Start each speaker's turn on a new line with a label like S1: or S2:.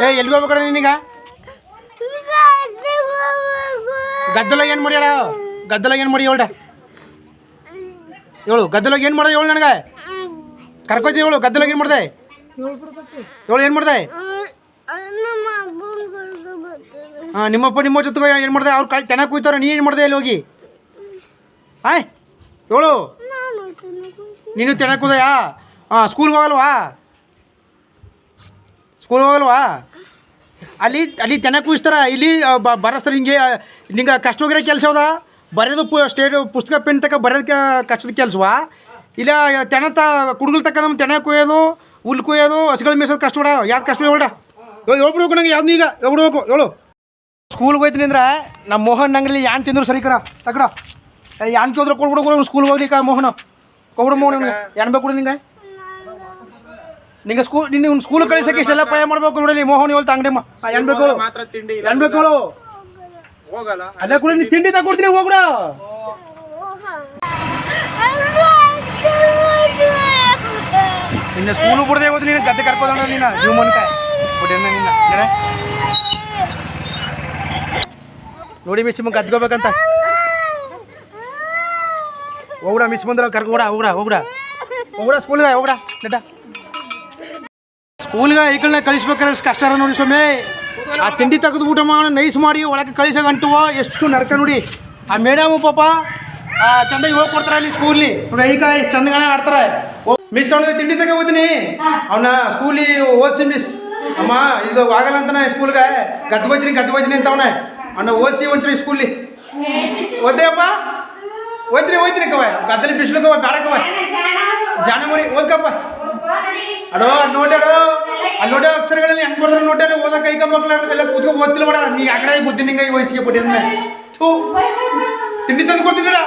S1: ಎಲ್ಲಿಗೆ ಹೋಗ್ಬೇಕಡ ನೀನೀಗ? ಗದ್ದಲಾಗ ಏನು ಮಾಡ್ಯಾಡ? ಗದ್ದಲಾಗ ಏನು ಮಾಡಿ ಹೇಳ ಹೇಳು. ಗದ್ದಲಾಗ ಏನು ಮಾಡ್ದೆ ಹೇಳು ನನಗೆ. ಕರ್ಕೊಯ್ತೀನಿ ಹೇಳು. ಗದ್ದಲಾಗ ಏನು ಮಾಡ್ದೆ ಹೇಳು. ಏನು ಮಾಡ್ದೆ? ಹಾಂ, ನಿಮ್ಮಪ್ಪ ನಿಮ್ಮ ಜೊತೆ ಏನು ಮಾಡ್ದೆ? ಅವ್ರು ಕಾಯಿ ಚೆನ್ನಾಗಿ ಕುಯ್ತಾರೆ. ನೀ ಏನು ಮಾಡ್ದೆ ಅಲ್ಲಿ ಹೋಗಿ? ಆಯ್ ಹೇಳು. ನೀನು ಚೆನ್ನಾಗಿ ಕೂದಯಾ? ಹಾಂ, ಸ್ಕೂಲ್ಗೆ ಹೋಗಲ್ವಾ? ಸ್ಕೂಲ್ಗೆ ಹೋಗಲ್ವಾ? ಅಲ್ಲಿ ಅಲ್ಲಿ ಚೆನ್ನಾಗಿ ಕೂಯಿಸ್ತಾರ. ಇಲ್ಲಿ ಬರಸ್ತಾರೆ. ನಿಂಗೆ ಕಷ್ಟವಾಗಿರೋ ಕೆಲಸ ಹೌದಾ? ಬರೆಯೋದು ಪುಸ್ತಕ ಪೆನ್ ತಕ ಬರೆಯೋದಕ್ಕೆ ಕಷ್ಟದ ಕೆಲಸವಾ? ಇಲ್ಲ ತೆನ ಕುಡುಗಲ್ ತಕ್ಕ ನಮ್ಮ ತೆನೆ ಕೊಯ್ಯೋದು, ಹುಲ್ಲು ಕೊಯ್ಯೋದು, ಹಸುಗಳ ಮೇಸೋದು ಕಷ್ಟ ಬಿಡ. ಯಾವ್ದು ಕಷ್ಟ ಹೇಳ್ಬಿಡ. ಹೇಳ್ಬಿಡ್ಬೇಕು ನಂಗೆ. ಯಾವ್ದು ಈಗ ಹೇಳ್ಬಿಡ್ಬೇಕು ಹೇಳು. ಸ್ಕೂಲ್ಗೆ ಹೋಯ್ತೀನಿ ಅಂದ್ರೆ ನಮ್ಮ ಮೋಹನ್ ಅಂಗಡಿ ಯಾನ್ ತಿಂದ್ರು ಸರಿ ಕಡ ತಗಡ. ಯಾನ್ ಹೋದ್ರೆ ಕೊಡ್ಬಿಡು. ಸ್ಕೂಲ್ಗೆ ಹೋಗ್ಲಿಕ್ಕ ಮೋಹನ ಕೊಡ್ಬಿಡು. ಮೋಹನ್ ಏನು ಬೇಕು ನಿಂಗೆ? ನಿಂಗೆ ನಿನ್ನ ಸ್ಕೂಲ್ ಕಳಿಸೋಕೆ ಇಷ್ಟೆಲ್ಲ ಪ್ರಯ ಮಾಡ್ಬೇಕು ನೋಡಿ. ಮೋಹನ್ ಹೇಳ್ತಾ ಅಂಗಡಿ ಏನು ಬೇಕು ಏನು ಬೇಕು ಹೇಳು. ಅಲ್ಲ ಕೂಡ ನೀನು ತಿಂಡಿ ತಗೊಡ್ತೀನಿ ಹೋಗ್ಬಿಡ. ನಿನ್ನ ಸ್ಕೂಲು ಬಿಡದೆ ಹೋದ್ರೆ ನೀನು ಗದ್ದೆ ಕರ್ಕೋದ ನೀನು ಜೀವ ಮನ್ಕಾಯಿ ನಿನ್ನ ನೋಡಿ. ಮಿಸ್ ಗದ್ಕೋಬೇಕಂತ ಹೋಗ್ಬಿಡ. ಮಿಸ್ ಬಂದ್ರೆ ಕರ್ಕೊಬಿಡ. ಹೋಗ್ಬಿಡ ಸ್ಕೂಲ್ಗೆ ಹೋಗ್ಬಿಡ. ನೆಟ್ಟ ಸ್ಕೂಲ್ಗೆ ಐಕಳನ್ನ ಕಳಿಸ್ಬೇಕಾದ್ರೆ ಕಷ್ಟ ನೋಡಿ ಸ್ವಾಮಿ. ಆ ತಿಂಡಿ ತೆಗೆದು ಊಟ ಮಾಡಿ ನೈಸ್ ಮಾಡಿ ಒಳಗೆ ಕಳಿಸೋಗಂಟುವ ಎಷ್ಟು ನರ್ಕ ನೋಡಿ. ಆ ಮೇಡಮು ಪಾಪ ಚಂದಾಗಿ ಹೋಗಿ ಕೊಡ್ತಾರೆ ಅಲ್ಲಿ ಸ್ಕೂಲಿ ನೋಡಿ. ಈಗ ಎಷ್ಟು ಚಂದಗಾನೆ ಆಡ್ತಾರೆ. ಮಿಸ್ ಅವನಿಗೆ ತಿಂಡಿ ತಗೋತೀನಿ. ಅವನ ಸ್ಕೂಲಿ ಓದಿಸಿ ಮಿಸ್. ಅಮ್ಮ ಇದು ಆಗಲ್ಲ ಅಂತಾನೆ ಸ್ಕೂಲ್ಗೆ ಗದ್ಗೋಯ್ತೀನಿ ಅಂತ ಅವನ ಓದಿಸಿ ಒಂಚೂರು ಸ್ಕೂಲಿ ಓದ್ದೆ ಅಪ್ಪ. ಹೋಯ್ತೀನಿ ಕವ ಗದ್ದಲಿ ಬಿಸ್ಲುಕವ ಬೇಡಕವ ಜಾನ ಮರಿ ಓದ್ಕಪ್ಪ. ಅಡೋ ನೋಡ್ಯಾಡೋ ಅಲ್ಲಿ ನೋಡ್ಯ ಅಕ್ಷರಗಳಲ್ಲಿ ಹೆಂಗೆ ಬರ್ತಾರೆ ನೋಡ್ಯಾಡ. ಓದಕ್ಕೆ ಕೈ ಮಕ್ಕಳೆಲ್ಲ ಕೂತ್ಕೊಂಡು ಓದ್ತಿಲ್ಲ ಬೇಡ. ನೀ ಆ ಕಡೆ ಬುದ್ಧಿ ನಿಂಗೆ ಈ ವಯಸ್ಸಿಗೆ ಬಿಟ್ಟಿದ್ದೆ. ತಿಂಡಿ ತಂದು ಕೊಡ್ತೀನಿ.